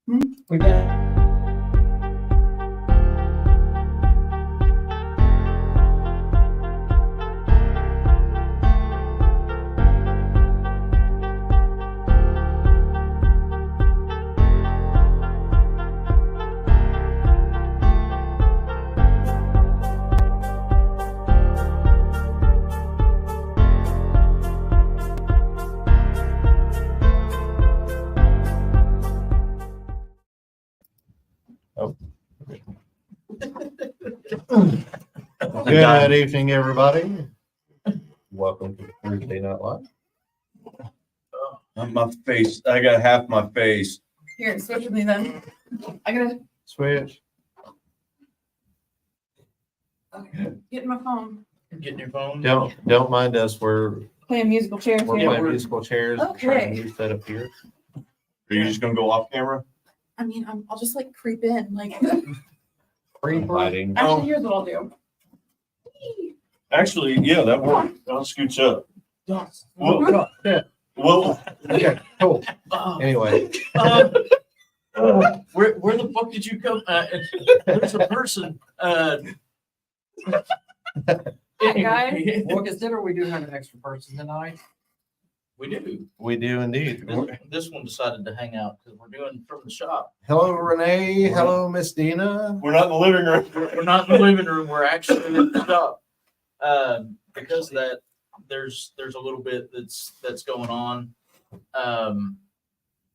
We got. Good evening, everybody. Welcome to Thursday Night Live. My face, I got half my face. Here, switch with me then. I gotta Switch. get in my phone. Getting your phone? Don't mind us. We're Playing musical chairs here. playing musical chairs. Okay. Trying to new setup here. Are you just gonna go off camera? I mean, I'll just like creep in. Like, Lighting. actually, here's what I'll do. Actually, yeah, that worked. I'll scooch up. Well, Yeah. well, Okay. Cool. Oh, Anyway, where the fuck did you come? There's a person. Hi, guys. Well, consider we do have an extra person tonight. We do. we do indeed. This one decided to hang out because we're doing from the shop. Hello, Renee. Hello, Miss Dina. we're not in the living room. We're not in the living room. We're actually in the shop. Because of that, there's a little bit that's going on.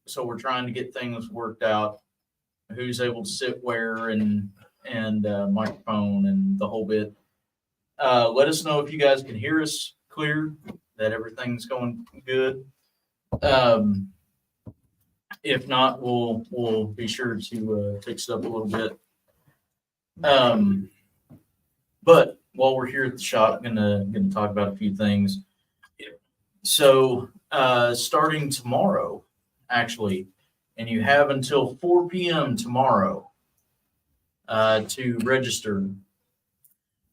So we're trying to get things worked out. Who's able to sit where and microphone and the whole bit. Let us know if you guys can hear us clear, that everything's going good. If not, we'll be sure to fix it up a little bit. But while we're here at the shop, gonna talk about a few things. So starting tomorrow, actually, and you have until 4 p.m. tomorrow to register.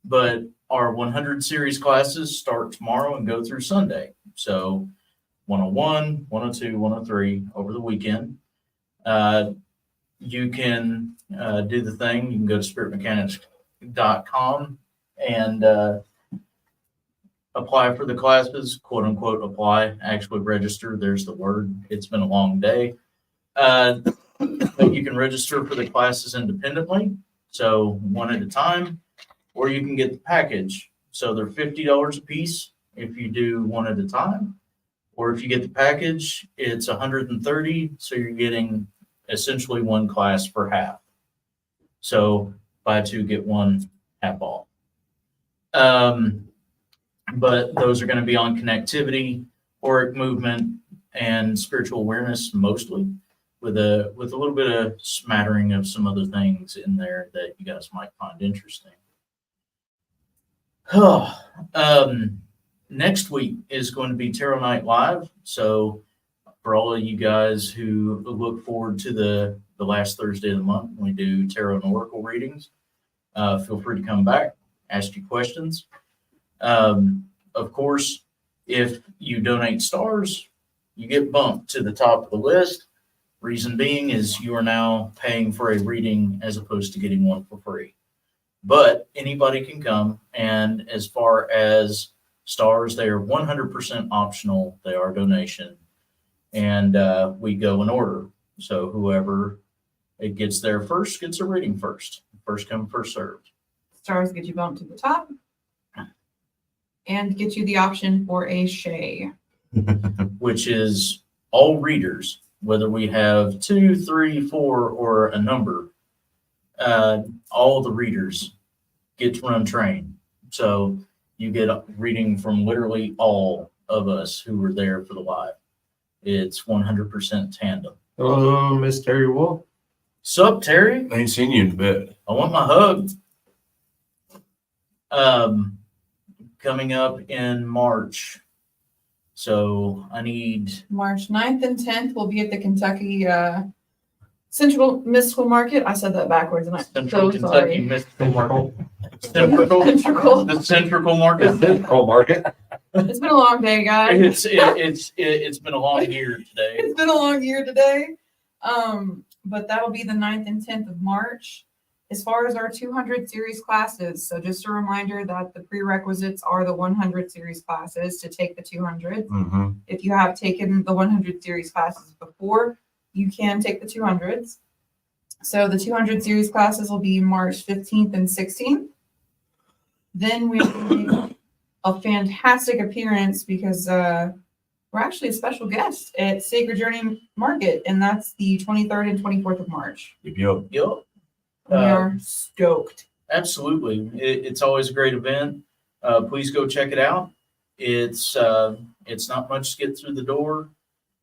But our 100 series classes start tomorrow and go through Sunday. So 101, 102, 103 over the weekend. You can do the thing. You can go to spiritmechanics.com and apply for the classes, quote unquote, apply, actually register. There's the word. It's been a long day. But you can register for the classes independently. So one at a time. Or you can get the package. So they're $50 a piece if you do one at a time. Or if you get the package, it's $130. So you're getting essentially one class for half. So buy two, get one, half off. But those are going to be on connectivity, auric movement, and spiritual awareness mostly, with a little bit of smattering of some other things in there that you guys might find interesting. Next week is going to be Tarot Night Live. So for all of you guys who look forward to the last Thursday of the month, when we do tarot and oracle readings, feel free to come back, ask you questions. Of course, if you donate stars, you get bumped to the top of the list. Reason being is you are now paying for a reading as opposed to getting one for free. But anybody can come, and as far as stars, they are 100% optional. They are donation, and we go in order. So whoever it gets there first gets a reading first. First come, first served. Stars get you bumped to the top and get you the option for a Shay. Which is all readers, whether we have 2, 3, 4, or a number. All the readers get to run train. So you get a reading from literally all of us who were there for the live. It's 100% tandem. Hello, Miss Terry Wolf. Sup, Terry? I ain't seen you in a bit. I want my hug. Coming up in March. So I need March 9th and 10th will be at the Kentucky Central Mystical Market. I said that backwards, and I'm Central so Kentucky sorry. Mystical Market. Central. The Central Market. Central Market. It's been a long day, guys. It's been a long year today. It's been a long year today. But that'll be the 9th and 10th of March. As far as our 200 series classes, so just a reminder that the prerequisites are the 100 series classes to take the 200. Mm-hmm. If you have taken the 100 series classes before, you can take the 200s. So the 200 series classes will be March 15th and 16th. Then we make a fantastic appearance because we're actually a special guest at Sacred Journey Market, and that's the 23rd and 24th of March. Yep. Yep. We are stoked. Absolutely. It's always a great event. Please go check it out. It's not much to get through the door,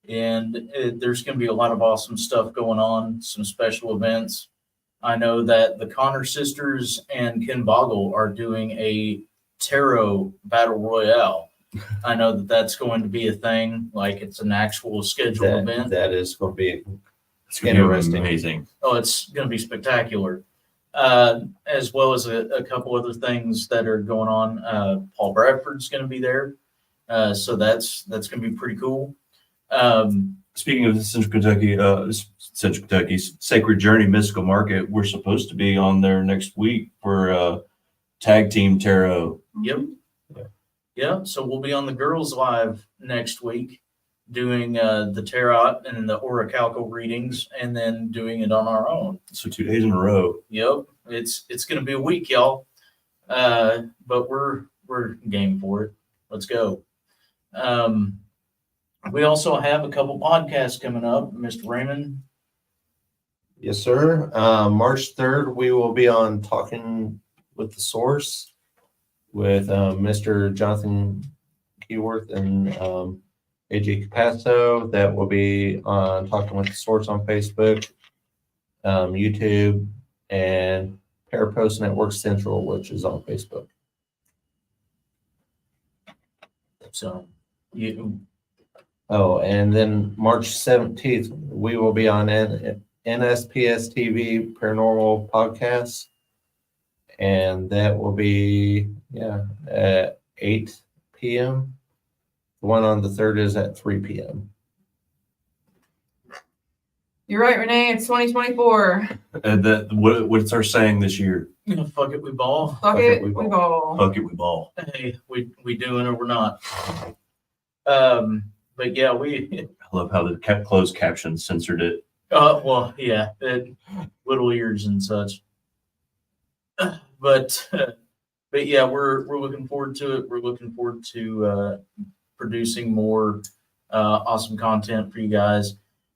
and there's going to be a lot of awesome stuff going on, some special events. I know that the Connor sisters and Ken Boggle are doing a tarot battle royale. I know that that's going to be a thing, like it's an actual scheduled event. That is going to be It's gonna be Interesting. amazing. Oh, it's going to be spectacular. As well as a couple other things that are going on. Paul Bradford's going to be there. So that's going to be pretty cool. Speaking of Central Kentucky, Sacred Journey Mystical Market, we're supposed to be on there next week for tag team tarot. Yep. Yeah. Yeah. So we'll be on the Girls Live next week doing the tarot and the orichalco readings and then doing it on our own. So 2 days in a row. Yep. It's going to be a week, y'all. But we're game for it. Let's go. We also have a couple podcasts coming up. Mr. Raymond. Yes, sir. March 3rd, we will be on Talking with the Source with Mr. Jonathan Keyworth and AJ Capasso. That will be on Talking with the Source on Facebook, YouTube, and Parapost Network Central, which is on Facebook. So you Oh, and then March 17th, we will be on NSPS TV Paranormal Podcast. And that will be, at 8 p.m. The one on the 3rd is at 3 p.m. You're right, Renee. It's 2024. What's our saying this year? fuck it, we ball. Fuck Okay, it, we we ball. ball. Fuck it, we ball. Hey, we doing or we're not. But yeah, we I love how the closed caption censored it. well, yeah, little ears and such. But yeah, we're looking forward to it. We're looking forward to producing more awesome content for you guys.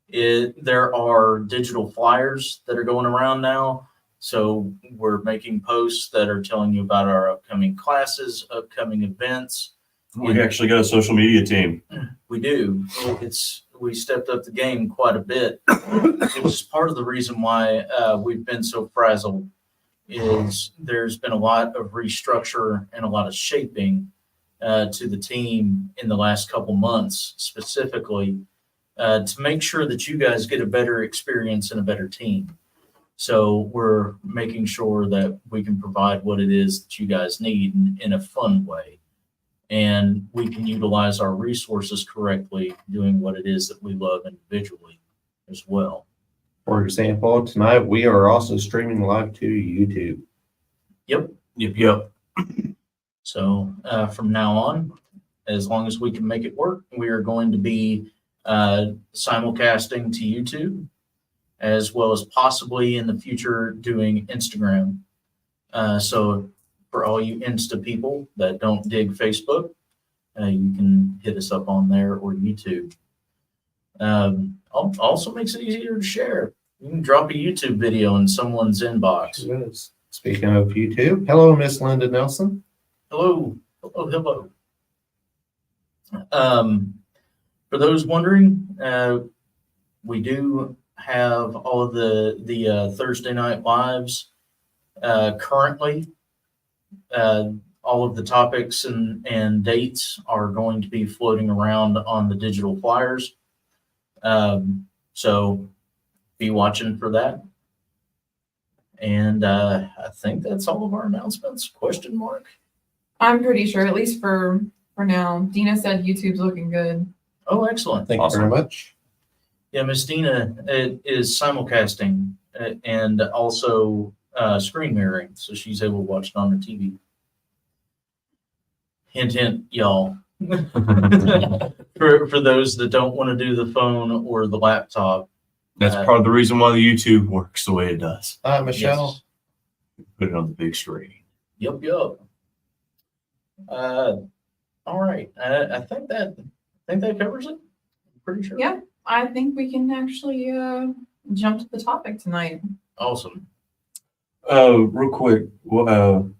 There are digital flyers that are going around now. So we're making posts that are telling you about our upcoming classes, upcoming events. We actually got a social media team. We do. We stepped up the game quite a bit. It was part of the reason why we've been so frazzled. Is there's been a lot of restructure and a lot of shaping to the team in the last couple months, specifically to make sure that you guys get a better experience and a better team. So we're making sure that we can provide what it is that you guys need in a fun way. And we can utilize our resources correctly, doing what it is that we love individually as well. For example, tonight we are also streaming live to YouTube. Yep. So from now on, as long as we can make it work, we are going to be simulcasting to YouTube, as well as possibly in the future doing Instagram. So for all you Insta people that don't dig Facebook, you can hit us up on there or YouTube. Also makes it easier to share. You can drop a YouTube video in someone's inbox. Speaking of YouTube, hello, Miss Linda Nelson. Hello. For those wondering, we do have all of the Thursday night lives currently. All of the topics and dates are going to be floating around on the digital flyers. So be watching for that. And I think that's all of our announcements. Question mark? I'm pretty sure, at least for now. Dina said YouTube's looking good. Oh, excellent. Thank Awesome. you very much. Yeah, Miss Dina is simulcasting and also screen mirroring, so she's able to watch it on her TV. Hint, hint, y'all. For those that don't want to do the phone or the laptop. That's part of the reason why the YouTube works the way it does. Michelle. Yes. Put it on the big screen. Yep, yep. All right. I think that covers it. I'm pretty sure. Yeah. I think we can actually jump to the topic tonight. Awesome. Real quick.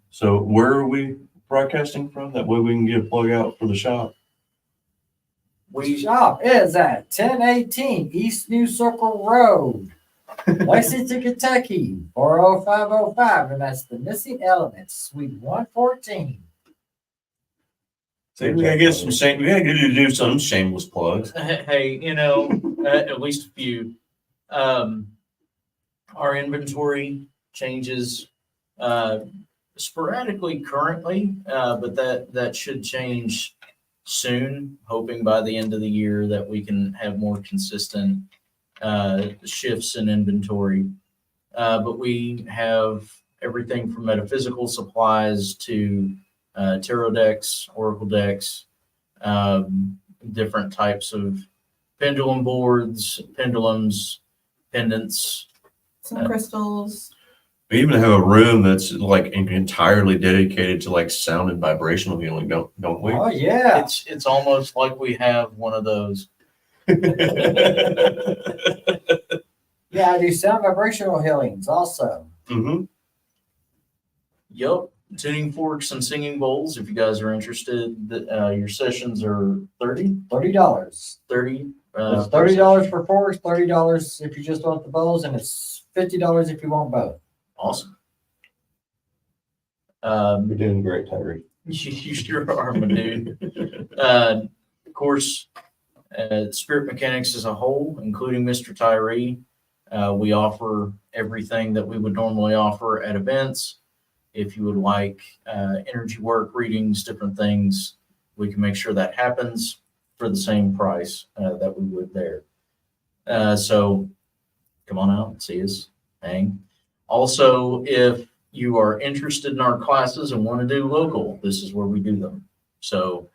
So where are we broadcasting from? That way we can get a plug out for the shop. Shop is at 1018 East New Circle Road, Lexington, Kentucky, 40505, and that's the Missing Elements, Suite 114. So we gotta get we gotta do some shameless plugs. Hey, at least a few. Our inventory changes sporadically currently, but that should change soon, hoping by the end of the year that we can have more consistent shifts in inventory. But we have everything from metaphysical supplies to tarot decks, oracle decks, different types of pendulum boards, pendulums, pendants. Some crystals. We even have a room that's like entirely dedicated to like sound and vibrational healing, don't we? Oh, yeah. It's almost like we have one of those. Yeah, I do sound vibrational healings also. Mm-hmm. Yep. Tuning forks and singing bowls. If you guys are interested, your sessions are $30. 30. It's $30 for forks, $30 if you just want the bowls, and it's $50 if you want both. Awesome. You're doing great, Tyree. You sure are, my dude. Of course, Spirit Mechanics as a whole, including Mr. Tyree, we offer everything that we would normally offer at events. If you would like energy work, readings, different things, we can make sure that happens for the same price that we would there. So come on out, see us, hang. Also, if you are interested in our classes and want to do local, this is where we do them. So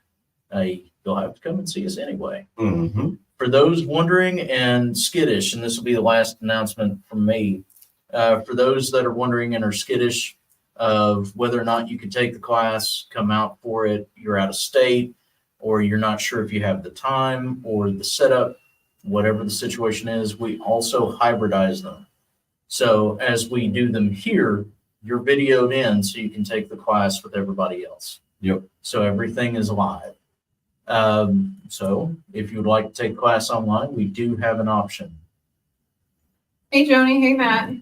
you'll have to come and see us anyway. Mm-hmm. For those wondering and skittish, and this will be the last announcement from me, for those that are wondering and are skittish of whether or not you could take the class, come out for it, you're out of state, or you're not sure if you have the time or the setup, whatever the situation is, we also hybridize them. So as we do them here, you're videoed in so you can take the class with everybody else. Yep. So everything is live. So if you would like to take the class online, we do have an option. Hey, Joni. Hey, Matt.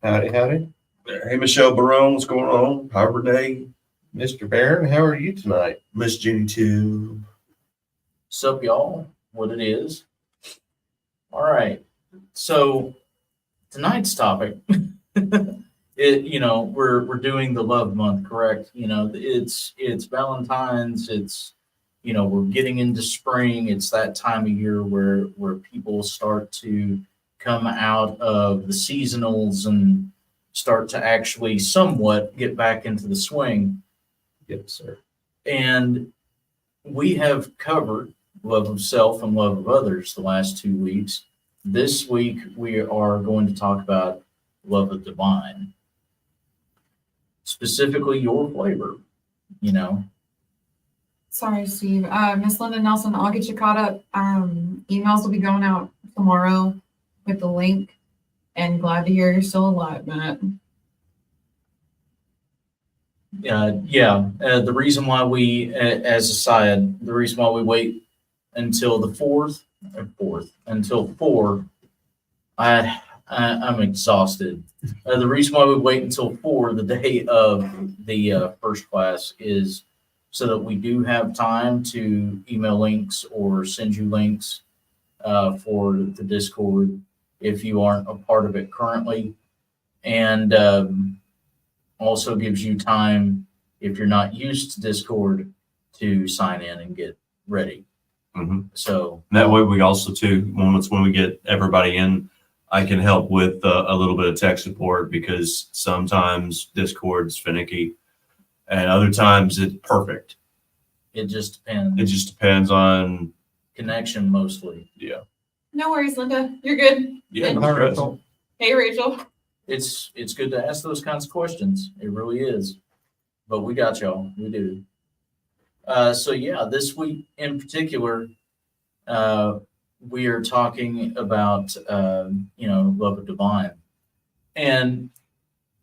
Howdy, howdy. Hey, Michelle Barone, what's going on? Harbor Day, Mr. Barron, how are you tonight? Miss Jenny too. Sup, y'all? What it is? All right. So tonight's topic, we're doing the love month, correct? It's Valentine's. It's, we're getting into spring. It's that time of year where people start to come out of the seasonals and start to actually somewhat get back into the swing. Yes, sir. And we have covered love of self and love of others the last 2 weeks. This week, we are going to talk about love of divine, specifically your flavor, Sorry, Steve. Miss Linda Nelson, I'll get you caught up. Emails will be going out tomorrow with the link. And glad to hear you're still alive, Matt. The reason why we, as a side, the reason why we wait until the until 4, I'm exhausted. The reason why we wait until 4, the day of the first class, is so that we do have time to email links or send you links for the Discord if you aren't a part of it currently. And also gives you time, if you're not used to Discord, to sign in and get ready. Mhm. So That way, we also too, when we get everybody in, I can help with a little bit of tech support because sometimes Discord's finicky, and other times it's perfect. it just depends. It just depends on Connection mostly. No worries, Linda. You're good. yeah. And- no stress. Hey, Rachel. It's good to ask those kinds of questions. It really is. But we got y'all. We do. So yeah, this week in particular, we are talking about love of divine, and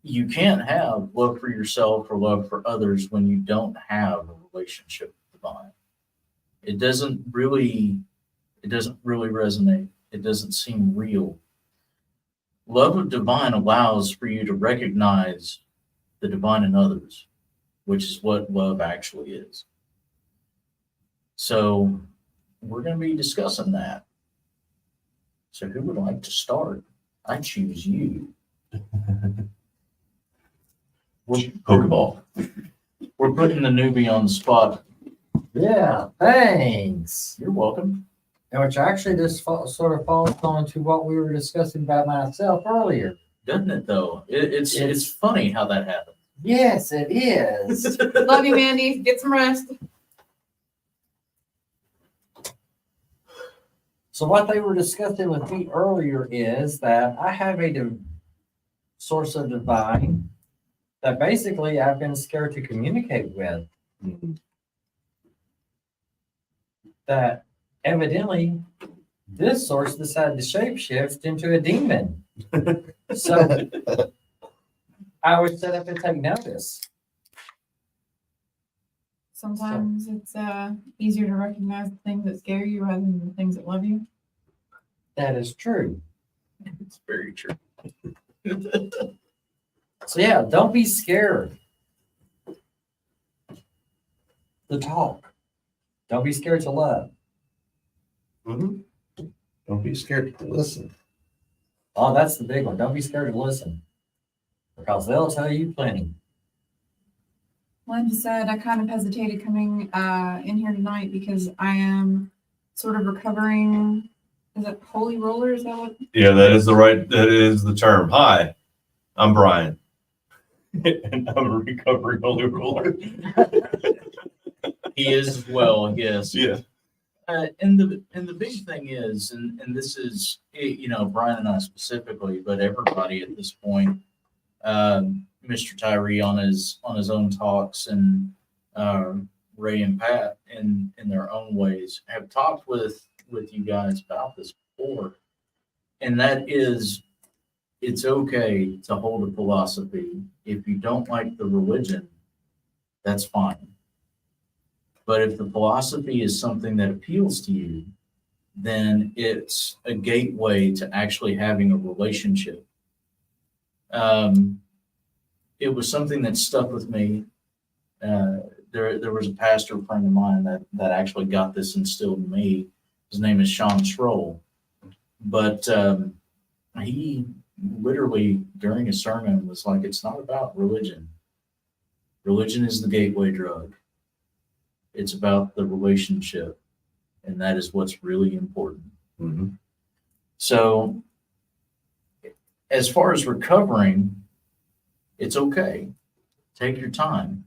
you can't have love for yourself or love for others when you don't have a relationship with divine. It doesn't really resonate. It doesn't seem real. Love of divine allows for you to recognize the divine in others, which is what love actually is. So we're going to be discussing that. So who would like to start? I choose you. Pokeball. We're putting the newbie on the spot. Yeah, thanks. You're welcome. And which actually this sort of falls on to what we were discussing by myself earlier. Doesn't it though? It's funny how that happens. Yes, it is. Love you, Mandy. Get some rest. So what they were discussing with me earlier is that I have a source of divine that basically I've been scared to communicate with. Mhm. That evidently this source decided to shapeshift into a demon. So I was set up to take notice. Sometimes it's easier to recognize the things that scare you rather than the things that love you. That is true. It's very true. So yeah, don't be scared to talk. Don't be scared to love. Mhm. Don't be scared to listen. Oh, that's the big one. Don't be scared to listen. Because they'll tell you plenty. Linda said I kind of hesitated coming in here tonight because I am sort of recovering. Is it holy roller? Is that what? Yeah, that is the term. Hi, I'm Brian. And I'm a recovering holy roller. He is as well, yes. Yeah. And the big thing is, and this is Brian and I specifically, but everybody at this point, Mr. Tyree on his own talks, and Ray and Pat in their own ways have talked with you guys about this before, and that is, it's okay to hold a philosophy. If you don't like the religion, that's fine. But if the philosophy is something that appeals to you, then it's a gateway to actually having a relationship. It was something that stuck with me. There was a pastor friend of mine that actually got this instilled in me. His name is Sean Schroll. But he literally, during a sermon, was like, it's not about religion. Religion is the gateway drug. It's about the relationship, and that is what's really important. Mm-hmm. So, as far as recovering, it's okay. Take your time.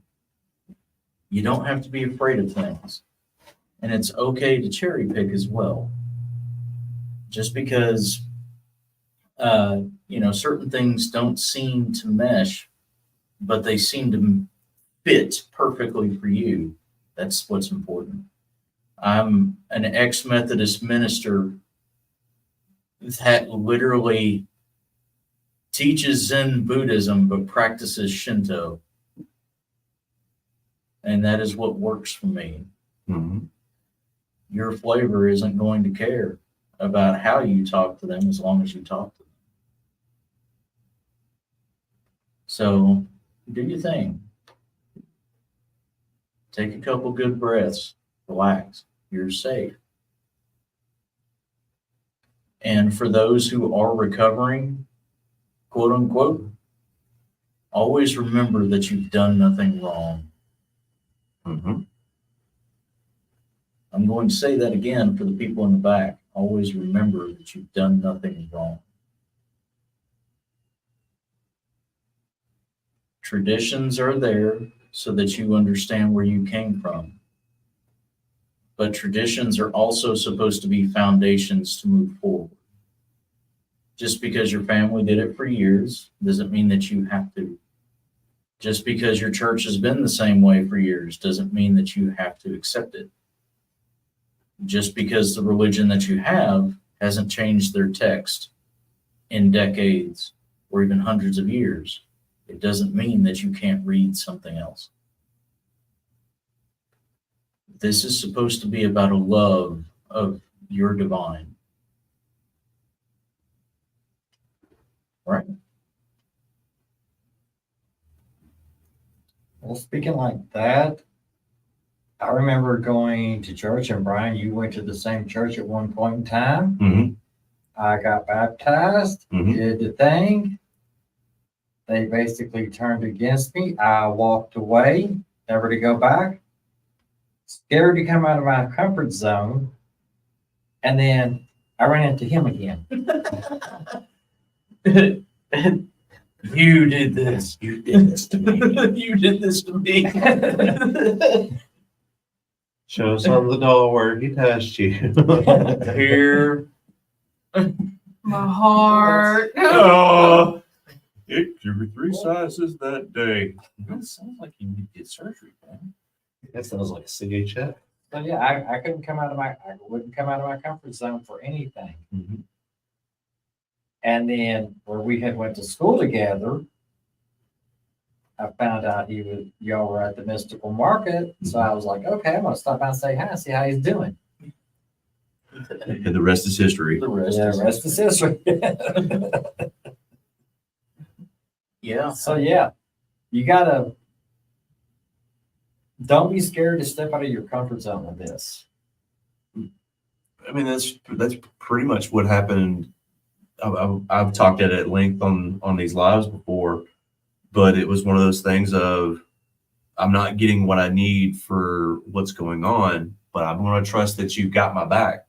You don't have to be afraid of things. And it's okay to cherry pick as well. Just because, certain things don't seem to mesh, but they seem to fit perfectly for you. That's what's important. I'm an ex-Methodist minister that literally teaches Zen Buddhism but practices Shinto. And that is what works for me. Mm-hmm. Your flavor isn't going to care about how you talk to them as long as you talk to them. So do your thing. Take a couple good breaths. Relax. You're safe. And for those who are recovering, quote unquote, always remember that you've done nothing wrong. Mm-hmm. I'm going to say that again for the people in the back. Always remember that you've done nothing wrong. Traditions are there so that you understand where you came from. But traditions are also supposed to be foundations to move forward. Just because your family did it for years doesn't mean that you have to. Just because your church has been the same way for years doesn't mean that you have to accept it. Just because the religion that you have hasn't changed their text in decades or even hundreds of years, it doesn't mean that you can't read something else. This is supposed to be about a love of your divine. Right? Well, speaking like that, I remember going to church, and Brian, you went to the same church at one point in time. Mm-hmm. I got baptized, Mhm. did the thing. They basically turned against me. I walked away, never to go back. Scared to come out of my comfort zone. And then I ran into him again. You did this. You did this to me. You did this to me. Show us on the door where he touched you. Here. My heart. Oh, it grew 3 sizes that day. That sounds like you need to get surgery, man. That sounds like a CHF. So yeah, I couldn't come out of I wouldn't come out of my comfort zone for anything. Mhm. And then where we had went to school together, I found out y'all were at the Mystical Market. So I was like, okay, I'm gonna stop by and say hi, see how he's doing. And the rest is history. The rest Yeah, is rest is history. yeah. So yeah, you gotta don't be scared to step out of your comfort zone with this. I mean, that's pretty much what happened. I've talked at length on these lives before, but it was one of those things of I'm not getting what I need for what's going on, but I'm going to trust that you've got my back.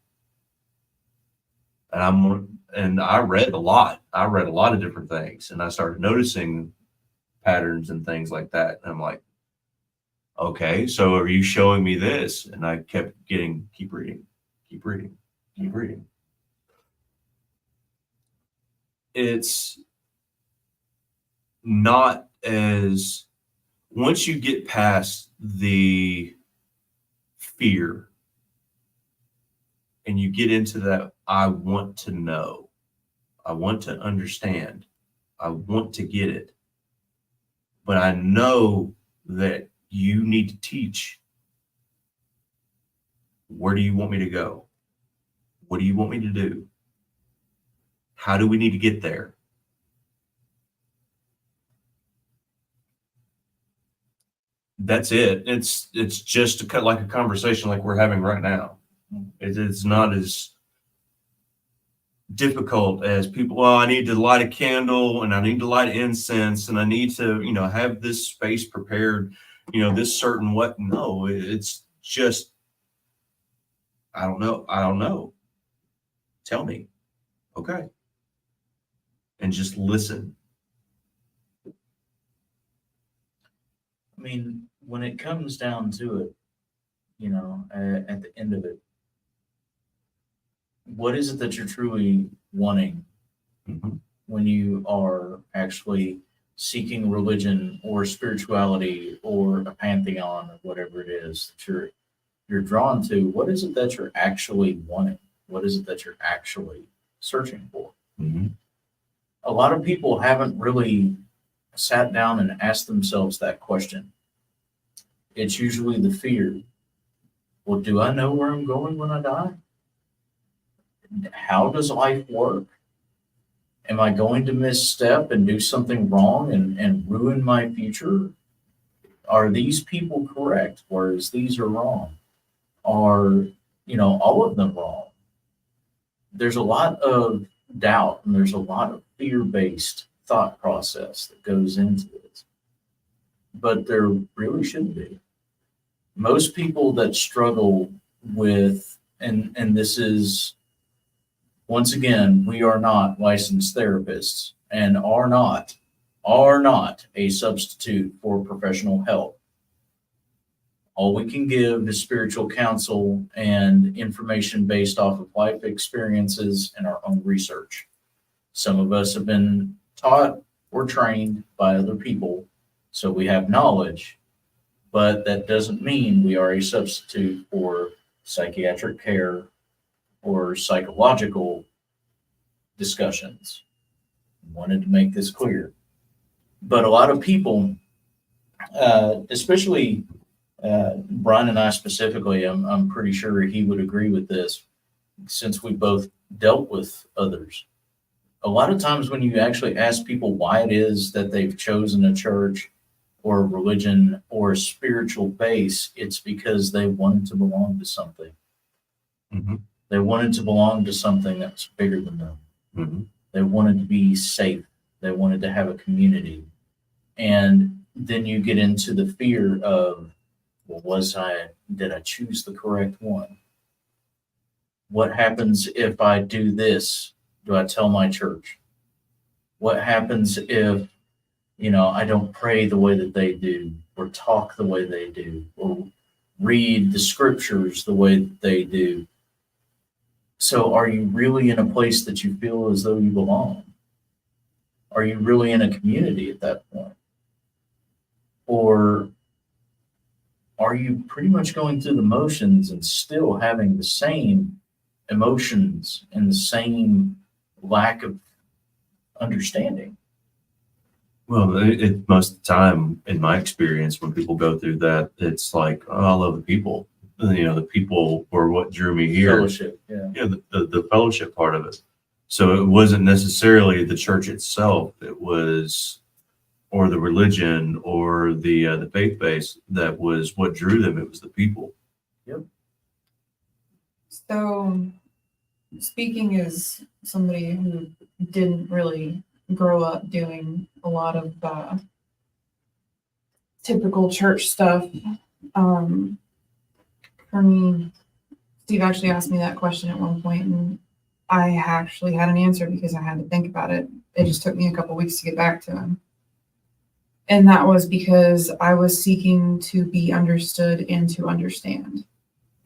And I read a lot. I read a lot of different things, and I started noticing patterns and things like that. And I'm like, okay, so are you showing me this? And I kept keep reading. It's not as, once you get past the fear and you get into that, I want to know, I want to understand, I want to get it, but I know that you need to teach. Where do you want me to go? What do you want me to do? How do we need to get there? That's it. It's just like a conversation like we're having right now. It's not as difficult as people, well, I need to light a candle and I need to light incense and I need to, have this space prepared, this certain what. No, it's just, I don't know. Tell me. Okay. And just listen. I mean, when it comes down to it, at the end of it, what is it that you're truly wanting Mhm. when you are actually seeking religion or spirituality or a pantheon or whatever it is that you're drawn to? What is it that you're actually wanting? What is it that you're actually searching for? Mhm. A lot of people haven't really sat down and asked themselves that question. It's usually the fear. Well, do I know where I'm going when I die? How does life work? Am I going to misstep and do something wrong and ruin my future? Are these people correct, whereas these are wrong? Are, all of them wrong? There's a lot of doubt and there's a lot of fear-based thought process that goes into it. But there really shouldn't be. Most people that struggle with, and this is, once again, we are not licensed therapists and are not a substitute for professional help. All we can give is spiritual counsel and information based off of life experiences and our own research. Some of us have been taught or trained by other people, so we have knowledge, but that doesn't mean we are a substitute for psychiatric care or psychological discussions. Wanted to make this clear. But a lot of people, especially Brian and I specifically, I'm pretty sure he would agree with this, since we both dealt with others. A lot of times when you actually ask people why it is that they've chosen a church or a religion or a spiritual base, it's because they wanted to belong to something. Mhm. They wanted to belong to something that's bigger than them. Mhm. They wanted to be safe. They wanted to have a community. And then you get into the fear of, well, did I choose the correct one? What happens if I do this? Do I tell my church? What happens if, I don't pray the way that they do, or talk the way they do, or read the scriptures the way that they do? So are you really in a place that you feel as though you belong? Are you really in a community at that point? Or are you pretty much going through the motions and still having the same emotions and the same lack of understanding? Well, most of the time, in my experience, when people go through that, it's like, oh, I love the people. The people were what drew me here. Fellowship, yeah. The fellowship part of it. So it wasn't necessarily the church itself. It was, or the religion or the faith base that was what drew them. It was the people. So, speaking as somebody who didn't really grow up doing a lot of typical church stuff, for me, Steve actually asked me that question at one point, and I actually had an answer because I had to think about it. It just took me a couple weeks to get back to him. And that was because I was seeking to be understood and to understand.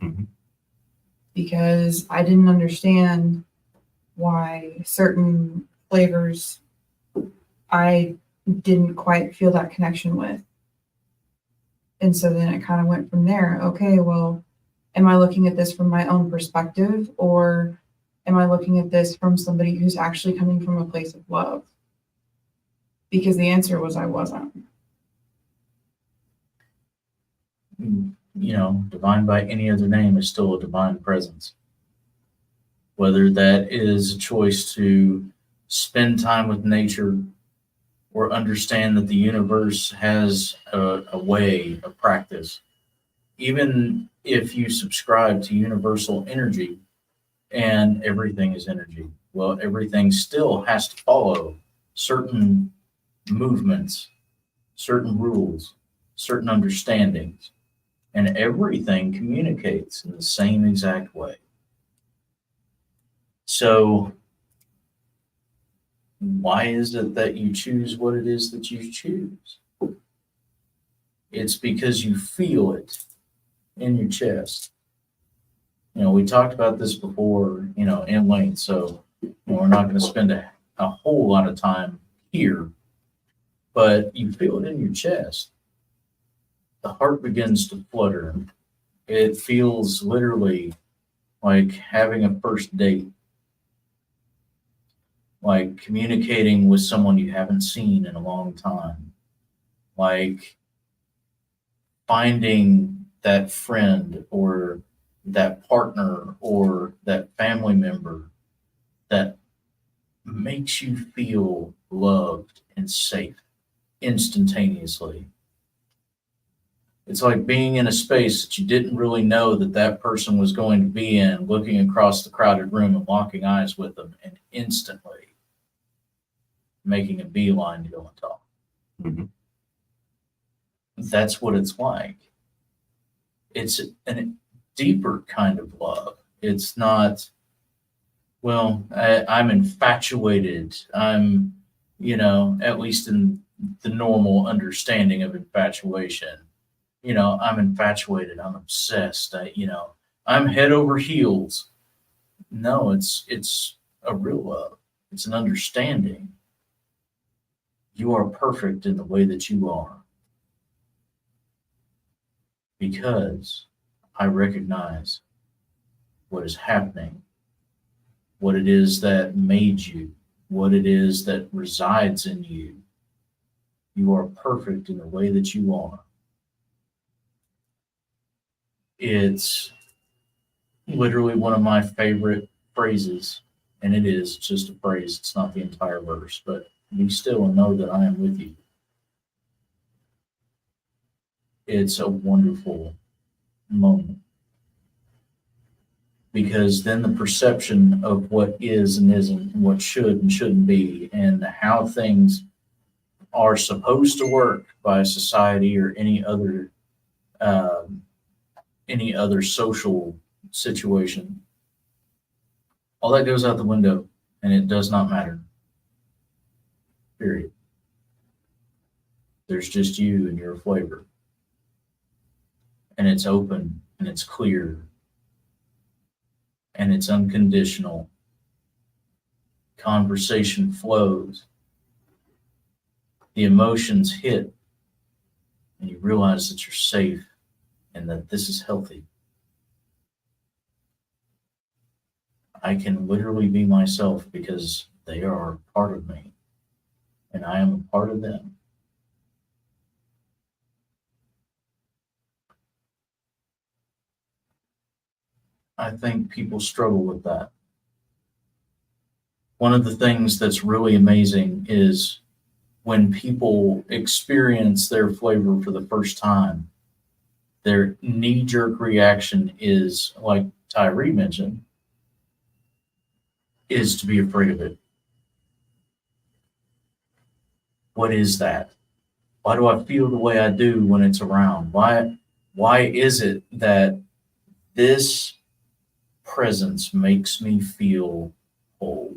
Mhm. Because I didn't understand why certain flavors I didn't quite feel that connection with. And so then it kind of went from there. Okay, well, am I looking at this from my own perspective, or am I looking at this from somebody who's actually coming from a place of love? Because the answer was I wasn't. Divine by any other name is still a divine presence. Whether that is a choice to spend time with nature or understand that the universe has a way, a practice. Even if you subscribe to universal energy and everything is energy, well, everything still has to follow certain movements, certain rules, certain understandings, and everything communicates in the same exact way. So why is it that you choose what it is that you choose? It's because you feel it in your chest. We talked about this before, in length, so we're not going to spend a whole lot of time here, but you feel it in your chest. The heart begins to flutter. It feels literally like having a first date, like communicating with someone you haven't seen in a long time, like finding that friend or that partner or that family member that makes you feel loved and safe instantaneously. It's like being in a space that you didn't really know that person was going to be in, looking across the crowded room and locking eyes with them, and instantly making a beeline to go and talk. Mhm. That's what it's like. It's deeper kind of love. It's not, well, I'm infatuated. I'm, at least in the normal understanding of infatuation, I'm infatuated. I'm obsessed. I'm head over heels. No, it's a real love. It's an understanding. You are perfect in the way that you are because I recognize what is happening, what it is that made you, what it is that resides in you. You are perfect in the way that you are. It's literally one of my favorite phrases, and it is just a phrase. It's not the entire verse, but be still and know that I am with you. It's a wonderful moment because then the perception of what is and isn't, what should and shouldn't be, and how things are supposed to work by society or any other social situation, all that goes out the window, and it does not matter. Period. There's just you and your flavor. And it's open and it's clear and it's unconditional. Conversation flows. The emotions hit and you realize that you're safe and that this is healthy. I can literally be myself because they are part of me and I am a part of them. I think people struggle with that. One of the things that's really amazing is when people experience their flavor for the first time, their knee-jerk reaction is, like Tyree mentioned, is to be afraid of it. What is that? Why do I feel the way I do when it's around? Why is it that this presence makes me feel whole?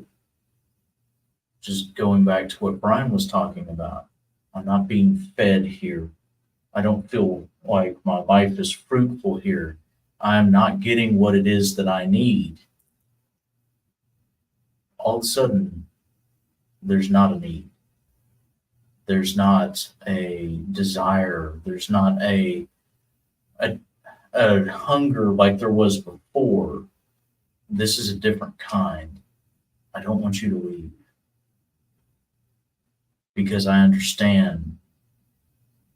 Just going back to what Brian was talking about. I'm not being fed here. I don't feel like my life is fruitful here. I'm not getting what it is that I need. All of a sudden, there's not a need. There's not a desire. There's not a hunger like there was before. This is a different kind. I don't want you to leave because I understand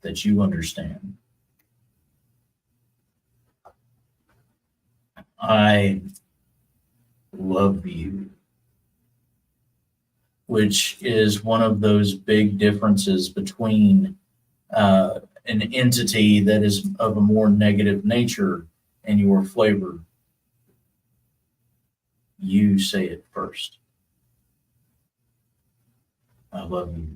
that you understand. I love you, which is one of those big differences between an entity that is of a more negative nature and your flavor. You say it first. I love you.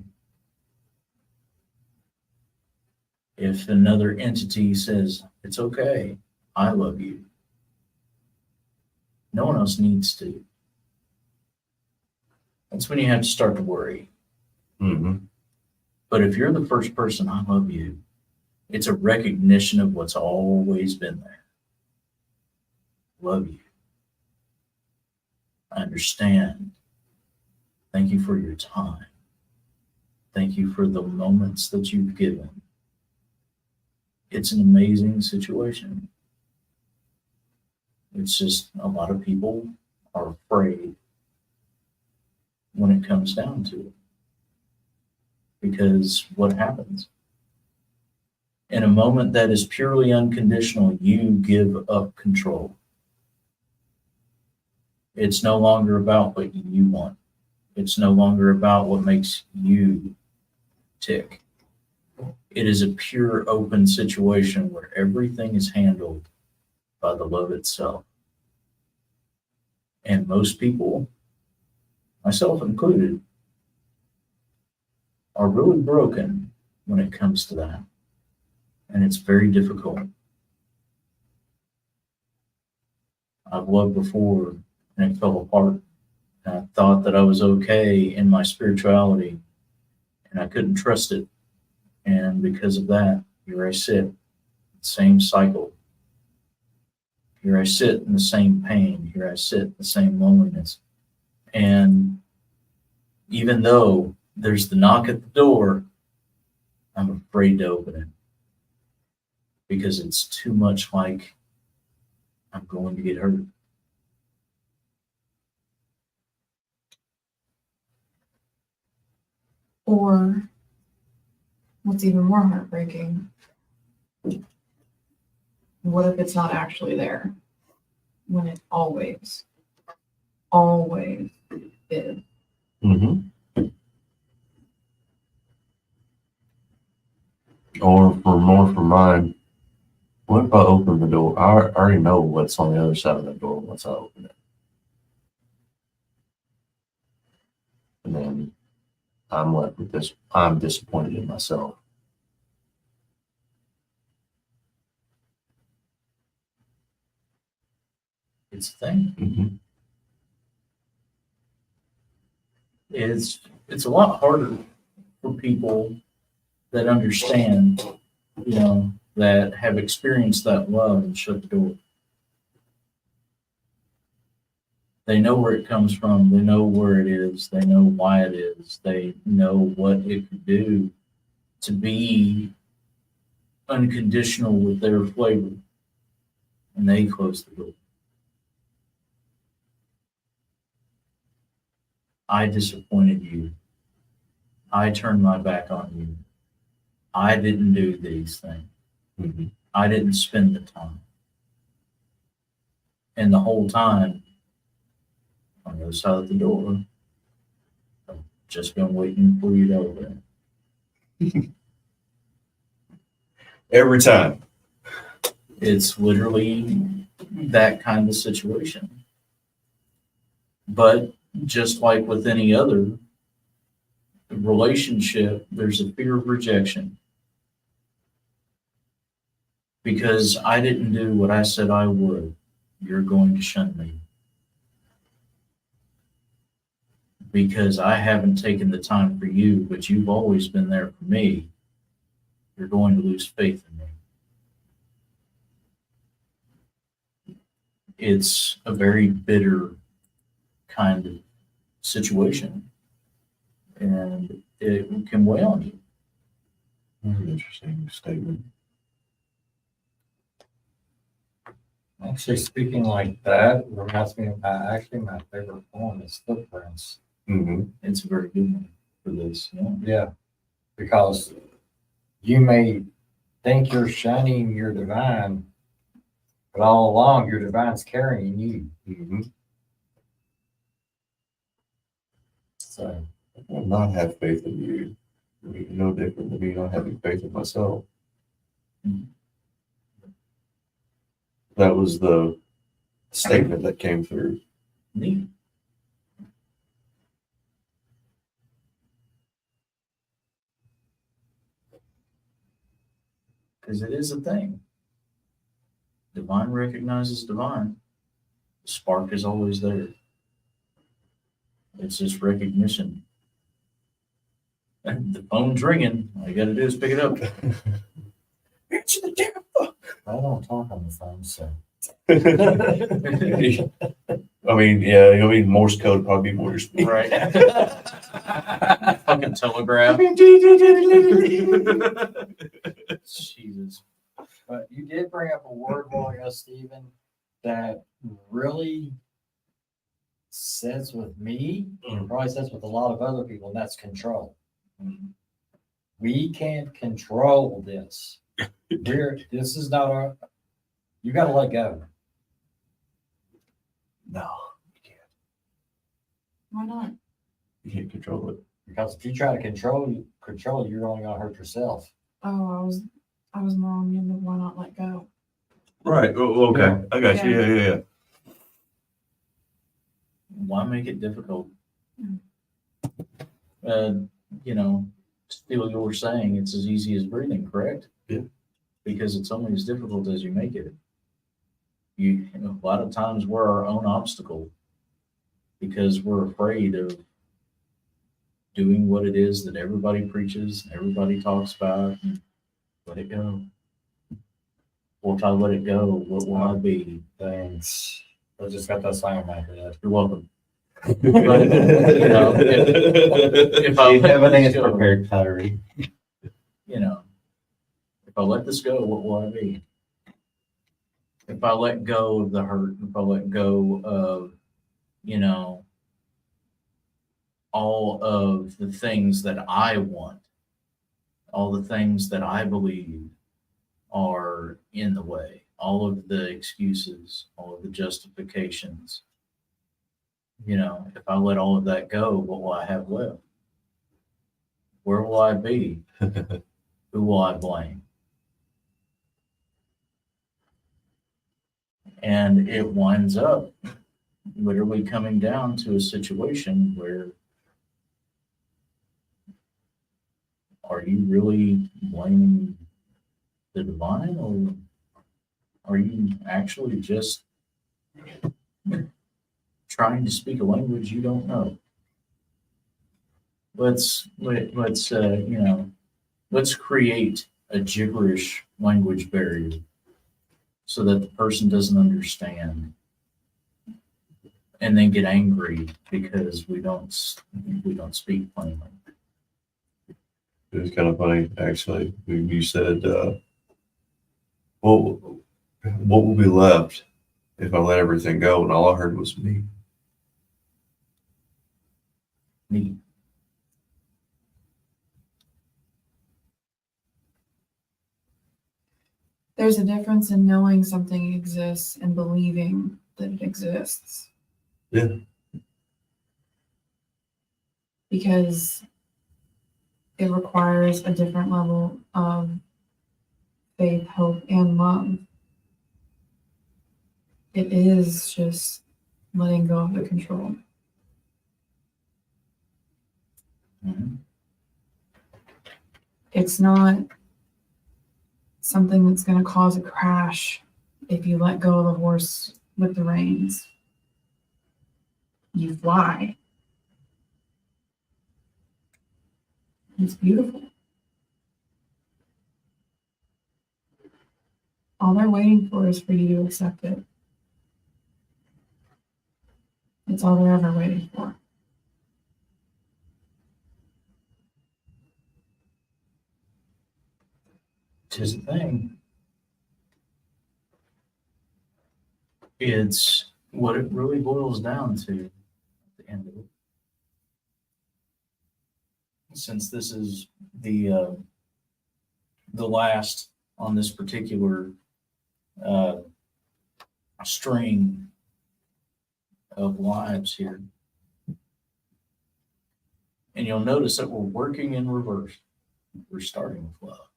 If another entity says, it's okay, I love you, no one else needs to. That's when you have to start to worry. Mm-hmm. But if you're the first person, I love you, it's a recognition of what's always been there. Love you. I understand. Thank you for your time. Thank you for the moments that you've given. It's an amazing situation. It's just a lot of people are afraid when it comes down to it. Because what happens? In a moment that is purely unconditional, you give up control. It's no longer about what you want. It's no longer about what makes you tick. It is a pure open situation where everything is handled by the love itself. And most people, myself included, are really broken when it comes to that. And it's very difficult. I've loved before and it fell apart. And I thought that I was okay in my spirituality and I couldn't trust it. And because of that, here I sit, same cycle. Here I sit in the same pain. Here I sit in the same loneliness. And even though there's the knock at the door, I'm afraid to open it because it's too much like I'm going to get hurt. Or what's even more heartbreaking, what if it's not actually there when it always is? Or for more for mine, what if I open the door? I already know what's on the other side of the door once I open it. And then I'm left with this, I'm disappointed in myself. It's a thing. Mhm. It's a lot harder for people that understand, that have experienced that love and shut the door. They know where it comes from. They know where it is. They know why it is. They know what it could do to be unconditional with their flavor. And they close the door. I disappointed you. I turned my back on you. I didn't do these things. Mhm. I didn't spend the time. And the whole time, on the other side of the door, I've just been waiting for you to open it. Every time. It's literally that kind of situation. But just like with any other relationship, there's a fear of rejection. Because I didn't do what I said I would, you're going to shun me. Because I haven't taken the time for you, but you've always been there for me, you're going to lose faith in me. It's a very bitter kind of situation, and it can weigh on you. Interesting statement. Actually, speaking like that reminds me of actually my favorite poem is Footprints. Mm-hmm. It's a very good one for this. Yeah. Yeah, because you may think you're shining your divine, but all along your divine's carrying you. Mm-hmm. So I will not have faith in you. I mean, no different than me not having faith in myself. Mhm. That was the statement that came through. Neat. Because it is a thing. Divine recognizes divine. The spark is always there. It's just recognition. And the phone's ringing. All you got to do is pick it up. Answer the damn phone. I don't talk on the phone, so I mean, yeah, I mean, Morse code would probably be more your speed. Right. Fucking telegraph. Jesus. but you did bring up a word while ago, Stephen, that really sits with me and probably sits with a lot of other people, and that's control. We can't control this. This is not our, you got to let go. No, you can't. Why not? You can't control it. Because if you try to control, you're only going to hurt yourself. Oh, I was more on the end of why not let go. Right. Oh, okay. Yeah. I got you. Yeah. Why make it difficult? Mm. Still you're saying it's as easy as breathing, correct? Yeah. Because it's only as difficult as you make it. A lot of times we're our own obstacle because we're afraid of doing what it is that everybody preaches and everybody talks about. And let it go. Or if I let it go, what will I be? Thanks. I just got that sign in my head. You're welcome. You know, if I You have an let this answer go, prepared, Tyree. you know, if I let this go, what will I be? If I let go of the hurt, if I let go of, you know, all of the things that I want, all the things that I believe are in the way, all of the excuses, all of the justifications, you know, if I let all of that go, what will I have left? Where will I be? Who will I blame? And it winds up literally coming down to a situation where are you really blaming the divine, or are you actually just trying to speak a language you don't know? Let's you know, let's create a gibberish language barrier so that the person doesn't understand and then get angry because we don't speak plainly. It was kind of funny, actually. You said, what will be left if I let everything go? And all I heard was me. Neat. There's a difference in knowing something exists and believing that it exists. Yeah. Because it requires a different level of faith, hope, and love. It is just letting go of the control. Mhm. It's not something that's going to cause a crash if you let go of the horse with the reins. You fly. It's beautiful. All they're waiting for is for you to accept it. It's all they're ever waiting for. Tis the thing. It's what it really boils down to at the end of it. Since this is the last on this particular string of lives here, and you'll notice that we're working in reverse. We're starting with love.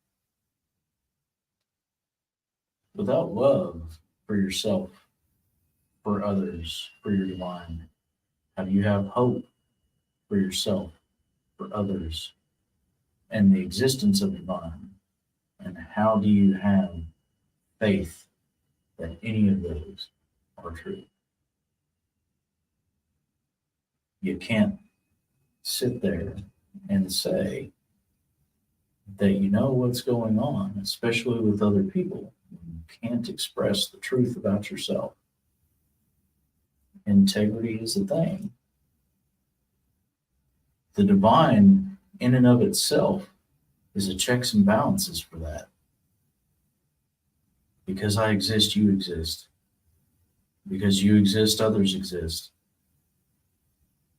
Without love for yourself, for others, for your divine, how do you have hope for yourself, for others, and the existence of divine? And how do you have faith that any of those are true? You can't sit there and say that you know what's going on, especially with other people. You can't express the truth about yourself. Integrity is the thing. The divine, in and of itself, is a checks and balances for that. Because I exist, you exist. Because you exist, others exist.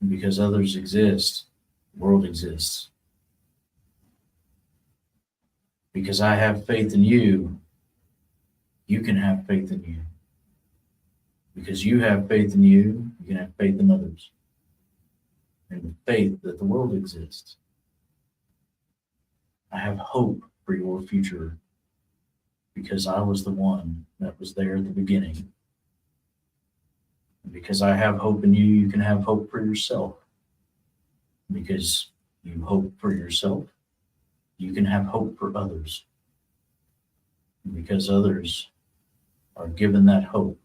And because others exist, the world exists. Because I have faith in you, you can have faith in you. Because you have faith in you, you can have faith in others. And the faith that the world exists. I have hope for your future because I was the one that was there at the beginning. And because I have hope in you, you can have hope for yourself. Because you hope for yourself, you can have hope for others. And because others are given that hope,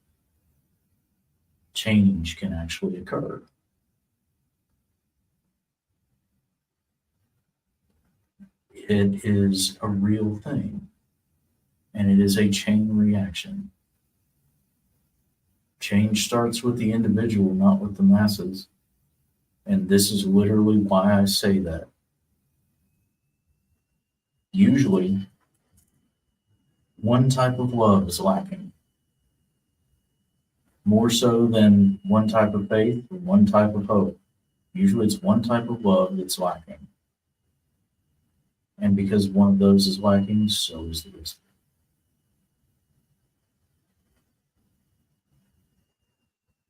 change can actually occur. It is a real thing, and it is a chain reaction. Change starts with the individual, not with the masses. And this is literally why I say that. Usually, one type of love is lacking. More so than one type of faith or one type of hope. Usually it's one type of love that's lacking. And because one of those is lacking, so is the rest.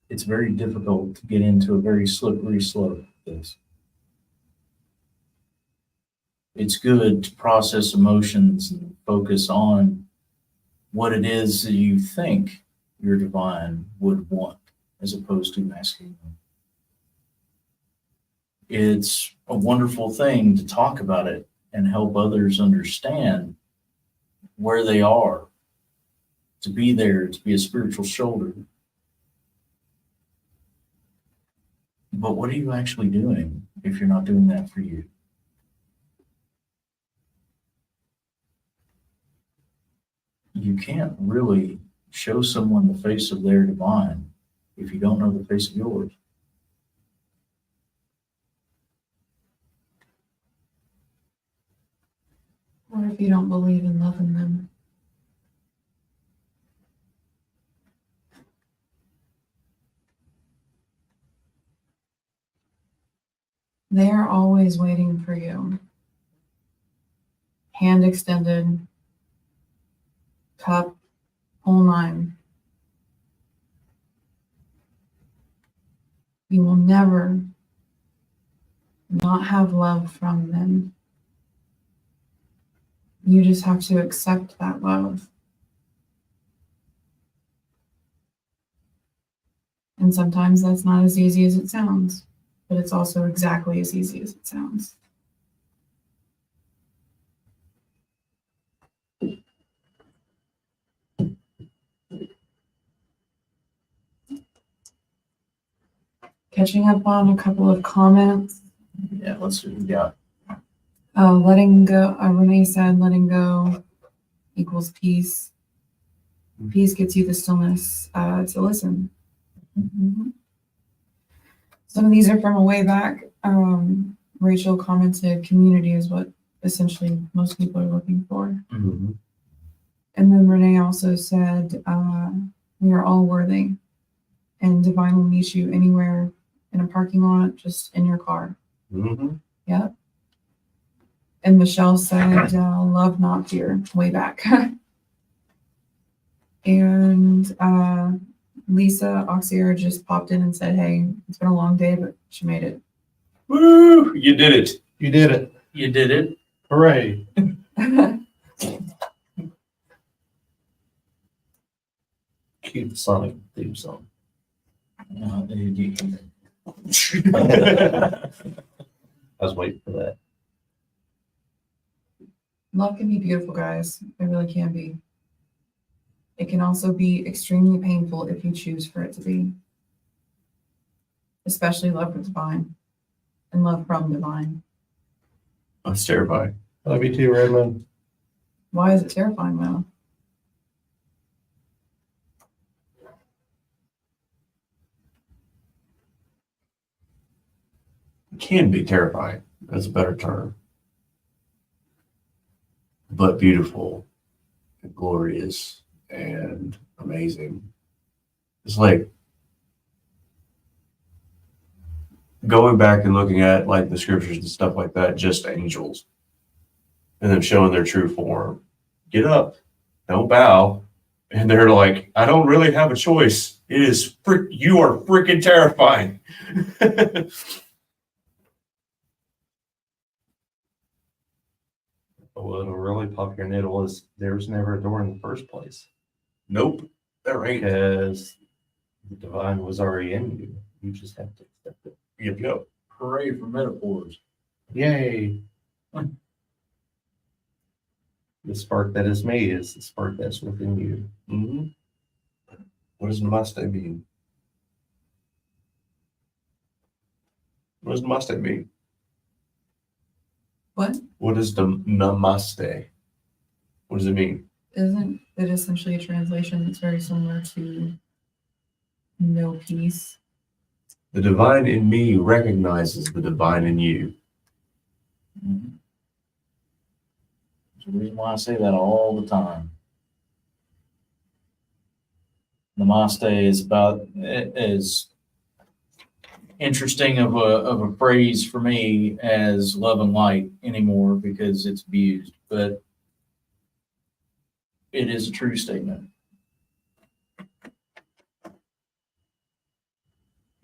It's very difficult to get into a very slippery slope with this. It's good to process emotions and focus on what it is that you think your divine would want, as opposed to asking them. It's a wonderful thing to talk about it and help others understand where they are, to be there, to be a spiritual shoulder. But what are you actually doing if you're not doing that for you? You can't really show someone the face of their divine if you don't know the face of yours. Or if you don't believe in loving them. They are always waiting for you. Hand extended, cup, whole nine. You will never not have love from them. You just have to accept that love. And sometimes that's not as easy as it sounds, but it's also exactly as easy as it sounds. Catching up on a couple of comments. Yeah, let's see what we got. Letting go, Renee said, letting go equals peace. Peace gets you the stillness to listen. Mhm. Some of these are from a way back. Rachel commented, community is what essentially most people are looking for. Mm-hmm. And then Renee also said, we are all worthy, and divine will meet you anywhere, in a parking lot, just in your car. Mm-hmm. Yep. And Michelle said, love, not fear, way back. And Lisa Oxier just popped in and said, hey, it's been a long day, but she made it. Woo! You did it. You did it. You did it. Hooray. Cue the Sonic theme song. I was waiting for that. Love can be beautiful, guys. It really can be. It can also be extremely painful if you choose for it to be. Especially love for divine and love from divine. That's terrifying. Love you too, Redmond. Why is it terrifying though? It can be terrifying. That's a better term. But beautiful and glorious and amazing. It's like going back and looking at like the scriptures and stuff like that, just angels, and them showing their true form. Get up, don't bow. And they're like, I don't really have a choice. It is you are freaking terrifying. Well, it'll really pop your needle is there was never a door in the first place. Nope. There ain't. Because the divine was already in you. You just have to accept it. Yep. Hooray for metaphors. Yay. The spark that is me is the spark that's within you. Mm-hmm. What does namaste mean? What does namaste mean? What? What is the namaste? What does it mean? Isn't it essentially a translation that's very similar to no peace? The divine in me recognizes the divine in you. Mhm. There's a reason why I say that all the time. Namaste is about as interesting of a phrase for me as love and light anymore because it's abused, but it is a true statement.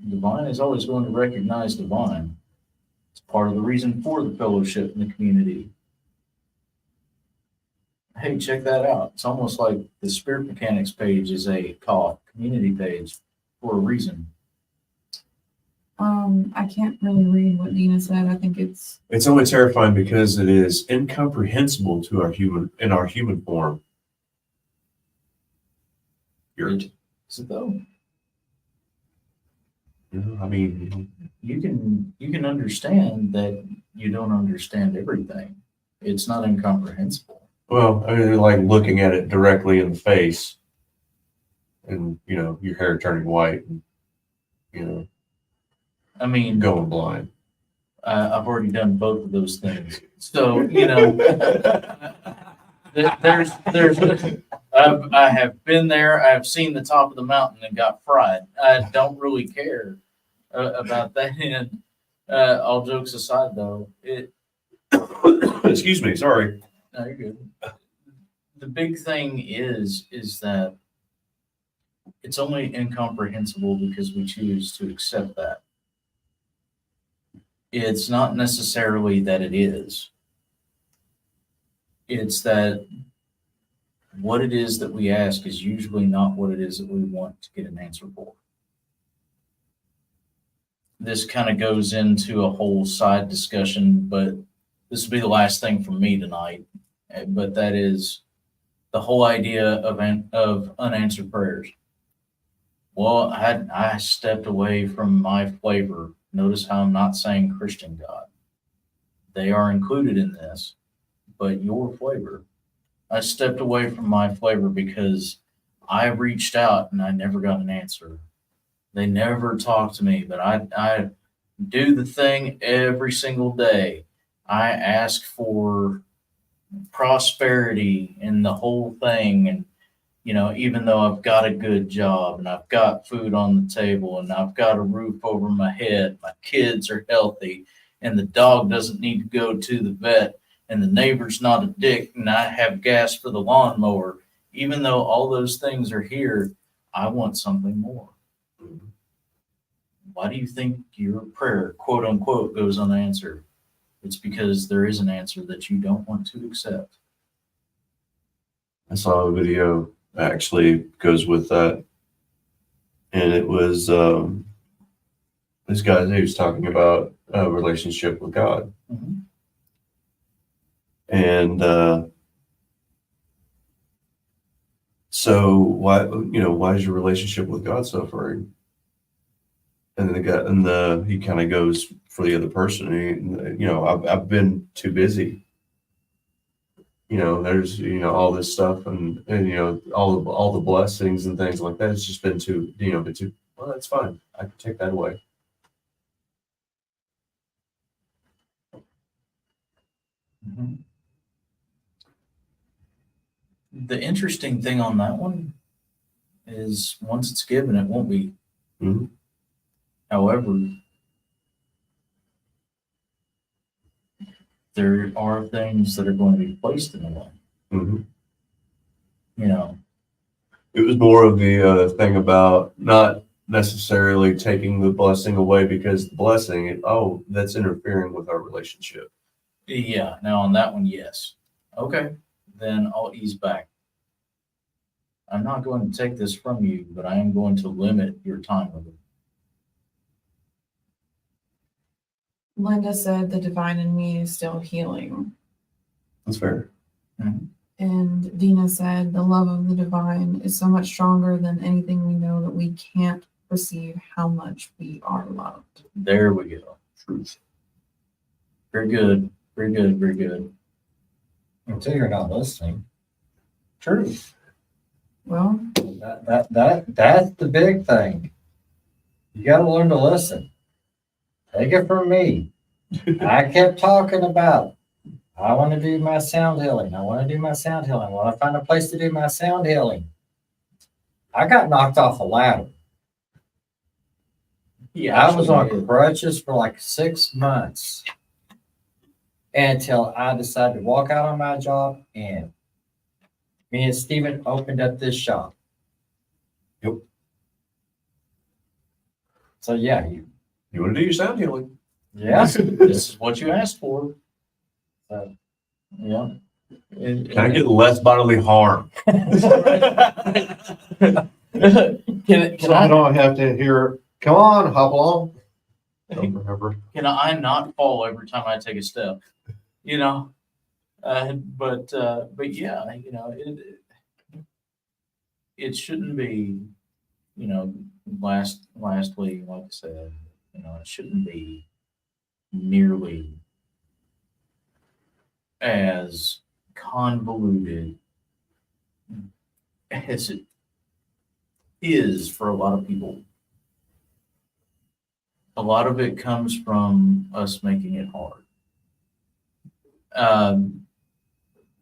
Divine is always going to recognize divine. It's part of the reason for the fellowship in the community. Hey, check that out. It's almost like the Spirit Mechanics page is a community page for a reason. I can't really read what Dina said. I think it's It's only terrifying because it is incomprehensible to our human form. Is it though? I mean, You can understand that you don't understand everything. It's not incomprehensible. well, I mean, like looking at it directly in the face, and your hair turning white, and I mean, going blind. I've already done both of those things. So, I have been there. I've seen the top of the mountain and got fried. I don't really care about that. And all jokes aside, though, Excuse me, sorry. no, you're good. The big thing is that it's only incomprehensible because we choose to accept that. It's not necessarily that it is. It's that what it is that we ask is usually not what it is that we want to get an answer for. This kind of goes into a whole side discussion, but this will be the last thing from me tonight. But that is the whole idea of unanswered prayers. Well, I stepped away from my flavor. Notice how I'm not saying Christian God. They are included in this, but your flavor. I stepped away from my flavor because I reached out and I never got an answer. They never talked to me, but I do the thing every single day. I ask for prosperity and the whole thing. And, even though I've got a good job and I've got food on the table and I've got a roof over my head, my kids are healthy and the dog doesn't need to go to the vet and the neighbor's not a dick and I have gas for the lawnmower, even though all those things are here, I want something more. Why do you think your prayer, quote unquote, goes unanswered? It's because there is an answer that you don't want to accept. I saw a video that actually goes with that. And it was this guy who was talking about a relationship with God. Mhm. And so why is your relationship with God suffering? And then he kind of goes for the other person. I've been too busy. There's all this stuff and all the blessings and things like that. It's just been too well. That's fine. I can take that away. Mhm. The interesting thing on that one is once it's given, it won't be. Mhm. However, there are things that are going to be placed in the way. Mm-hmm. It was more of the thing about not necessarily taking the blessing away because the blessing, that's interfering with our relationship. Yeah. Now on that one, yes. Okay. Then I'll ease back. I'm not going to take this from you, but I am going to limit your time with it. Linda said the divine in me is still healing. That's fair. And Dina said the love of the divine is so much stronger than anything we know that we can't perceive how much we are loved. There we go. Truth. Very good. Very good. Very good. Until you're not listening. Truth. Well, That's the big thing. You gotta learn to listen. Take it from me. I kept talking about, I want to do my sound healing. I want to do my sound healing. I want to find a place to do my sound healing. I got knocked off a ladder. I was on crutches for like 6 months until I decided to walk out on my job, and me and Steven opened up this shop. Yep. So yeah, You want to do your sound healing? yeah. This is what you asked for. So, Yeah. Can I get less bodily harm? Can So I don't have to hear, come on, hop along. Over. can I not fall every time I take a step? You know, but yeah, you know, it shouldn't be, you know, lastly, like I said, you know, it shouldn't be nearly as convoluted as it is for a lot of people. A lot of it comes from us making it hard.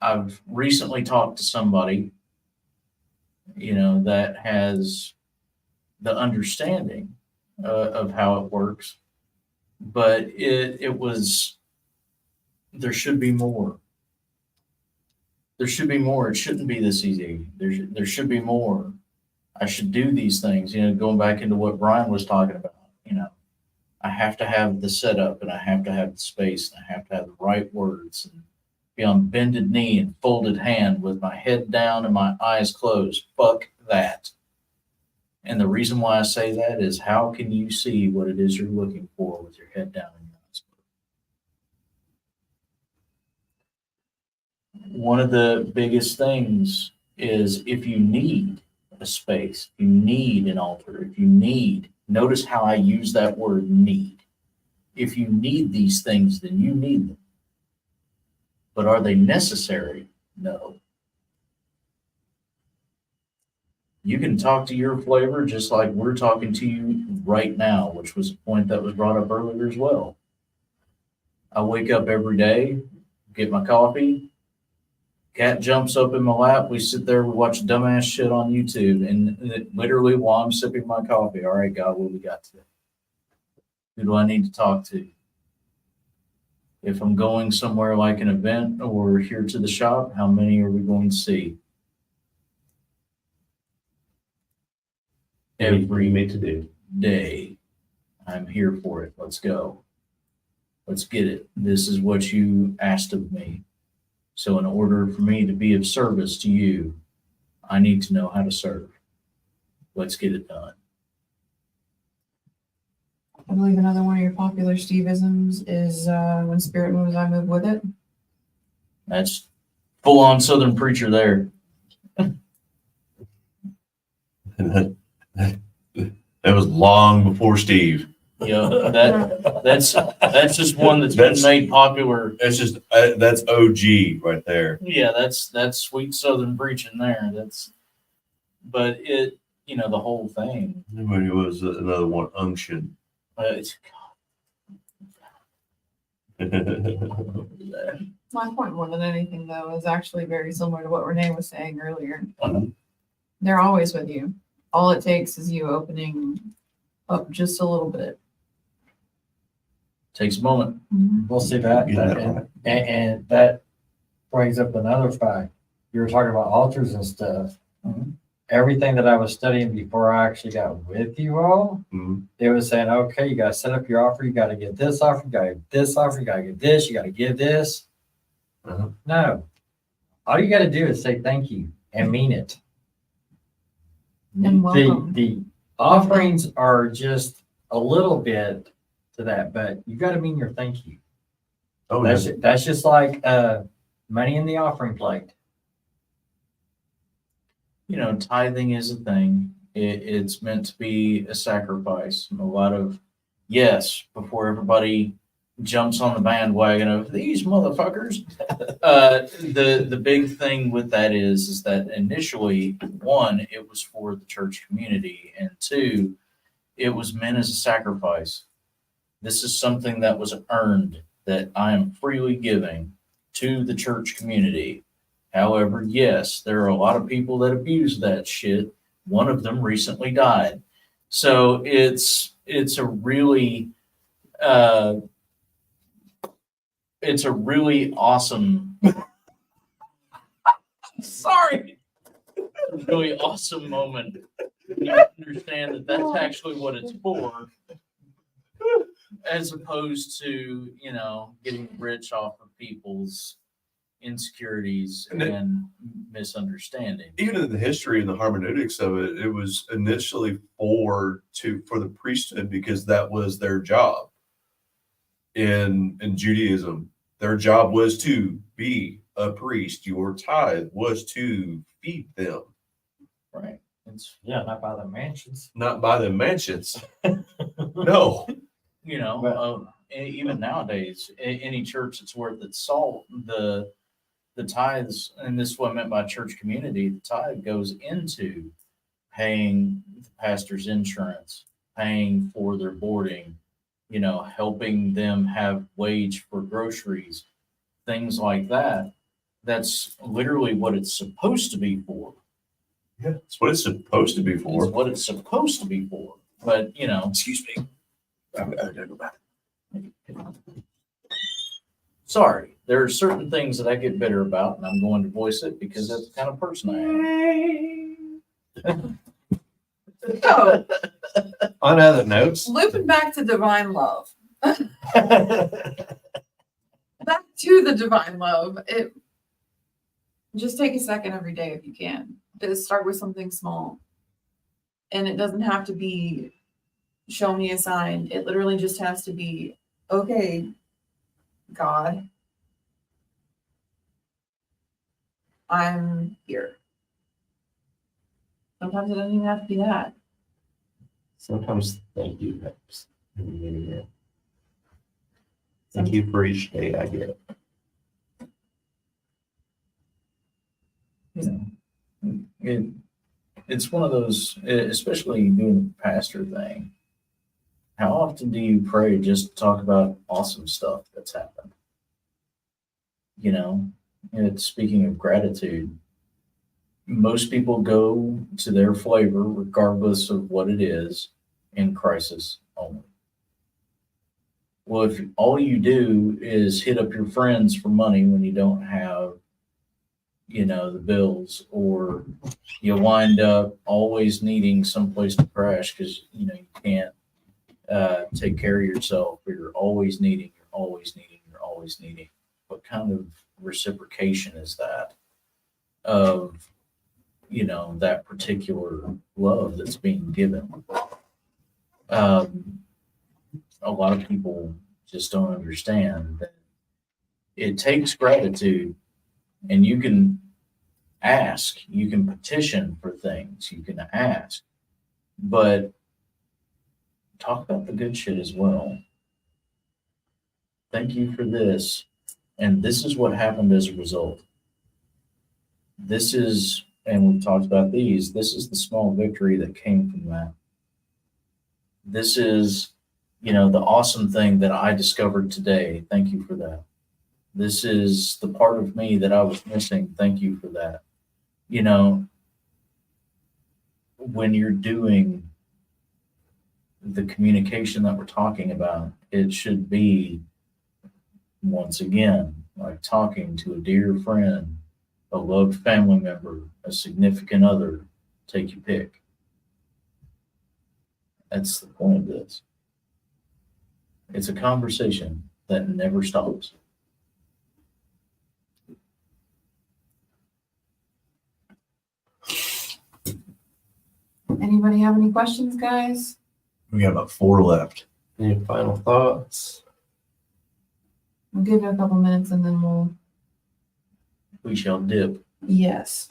I've recently talked to somebody, you know, that has the understanding of how it works, but it was, there should be more. There should be more. It shouldn't be this easy. There should be more. I should do these things, you know, going back into what Brian was talking about, you know. I have to have the setup, and I have to have the space, and I have to have the right words, and be on bended knee and folded hand with my head down and my eyes closed. Fuck that. And the reason why I say that is, how can you see what it is you're looking for with your head down and your eyes closed? One of the biggest things is, if you need a space, if you need an altar, if you need, notice how I use that word need. If you need these things, then you need them. But are they necessary? No. You can talk to your flavor just like we're talking to you right now, which was a point that was brought up earlier as well. I wake up every day, get my coffee, cat jumps up in my lap, we sit there, we watch dumbass shit on YouTube, and literally while I'm sipping my coffee, all right, God, what we got today? Who do I need to talk to? If I'm going somewhere like an event or here to the shop, how many are we going to see? Every me to do. day. I'm here for it. Let's go. Let's get it. This is what you asked of me. So in order for me to be of service to you, I need to know how to serve. Let's get it done. I believe another one of your popular Steve-isms is when spirit moves, I move with it. That's full on Southern preacher there. That was long before Steve. Yeah, that's just one that's been made popular. That's just that's OG right there. Yeah, that's sweet Southern preaching there. But it, you know, the whole thing. When it was another one, unction. It's, My point more than anything, though, is actually very similar to what Renee was saying earlier. Mhm. They're always with you. All it takes is you opening up just a little bit. takes a moment. We'll see that. Yeah. And that brings up another fact. You were talking about altars and stuff. Mhm. Everything that I was studying before I actually got with you all, Mhm. it was saying, okay, you got to set up your offer. You got to get this offer. You got to get this offer. You got to get this. You got to give this. Uh-huh. No. All you got to do is say thank you and mean it. And welcome. The offerings are just a little bit to that, but you got to mean your thank you. Oh, That's just like money in the offering plate. You know, tithing is a thing. It's meant to be a sacrifice. And a lot of yes, before everybody jumps on the bandwagon of these motherfuckers. The big thing with that is that initially, one, it was for the church community, and two, it was meant as a sacrifice. This is something that was earned, that I am freely giving to the church community. However, yes, there are a lot of people that abuse that shit. One of them recently died. So it's a really awesome sorry. It's a really awesome moment. You understand that that's actually what it's for, as opposed to, getting rich off of people's insecurities and misunderstanding. Even in the history and the hermeneutics of it, it was initially for the priesthood because that was their job. In Judaism, their job was to be a priest. Your tithe was to feed them, Right. It's, Yeah, not by the mansions. not by the mansions. No. even nowadays, any church that's worth its salt, the tithes, and this is what I meant by church community, the tithe goes into paying the pastor's insurance, paying for their boarding, helping them have wage for groceries, things like that. That's literally what it's supposed to be for. Yeah, that's what it's supposed to be It's for. what it's supposed to be for. But, Excuse me. I gotta go back. sorry, there are certain things that I get bitter about, and I'm going to voice it because that's the kind of person I am. So, On other notes, looping back to divine love. Back to the divine love. Just take a second every day if you can. Just start with something small. And it doesn't have to be show me a sign. It literally just has to be, okay, God, I'm here. Sometimes it doesn't even have to be that. sometimes thank you helps. Thank you for each day I get. It's one of those, especially doing the pastor thing. How often do you pray just to talk about awesome stuff that's happened? It's speaking of gratitude. Most people go to their flavor, regardless of what it is, in crisis only. Well, if all you do is hit up your friends for money when you don't have, the bills, or you wind up always needing someplace to crash because, you can't take care of yourself, or you're always needing. What kind of reciprocation is that of, that particular love that's being given? A lot of people just don't understand that it takes gratitude, and you can ask, you can petition for things, you can ask, but talk about the good shit as well. Thank you for this, and this is what happened as a result. This is, and we've talked about these, this is the small victory that came from that. This is, the awesome thing that I discovered today. Thank you for that. This is the part of me that I was missing. Thank you for that. When you're doing the communication that we're talking about, it should be, once again, like talking to a dear friend, a loved family member, a significant other, take your pick. That's the point of this. It's a conversation that never stops. Anybody have any questions, guys? We got about 4 left. Any final thoughts? We'll give it a couple minutes and then we'll. We shall dip. Yes.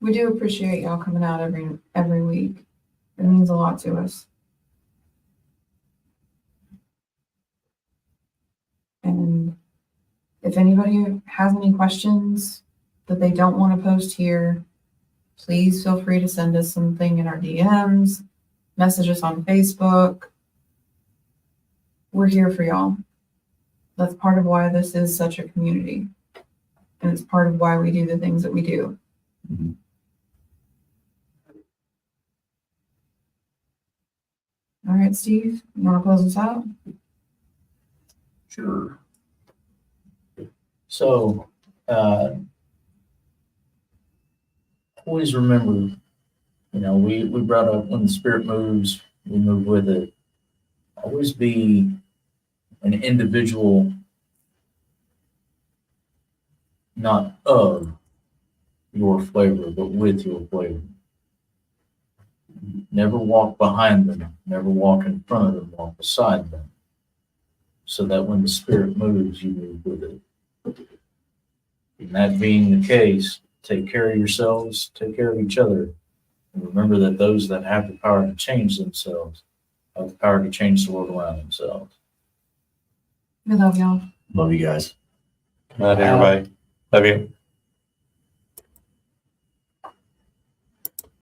We do appreciate y'all coming out every week. It means a lot to us. And if anybody has any questions that they don't want to post here, please feel free to send us something in our DMs, message us on Facebook. We're here for y'all. That's part of why this is such a community. And it's part of why we do the things that we do. Mhm. All right, Steve, you want to close us out? Sure. So, always remember, we brought up when the spirit moves, we move with it. Always be an individual, not of your flavor, but with your flavor. Never walk behind them, never walk in front of them, walk beside them. So that when the spirit moves, you move with it. And that being the case, take care of yourselves, take care of each other. And remember that those that have the power to change themselves have the power to change the world around themselves. We love y'all. Love you guys. Not everybody. Love you.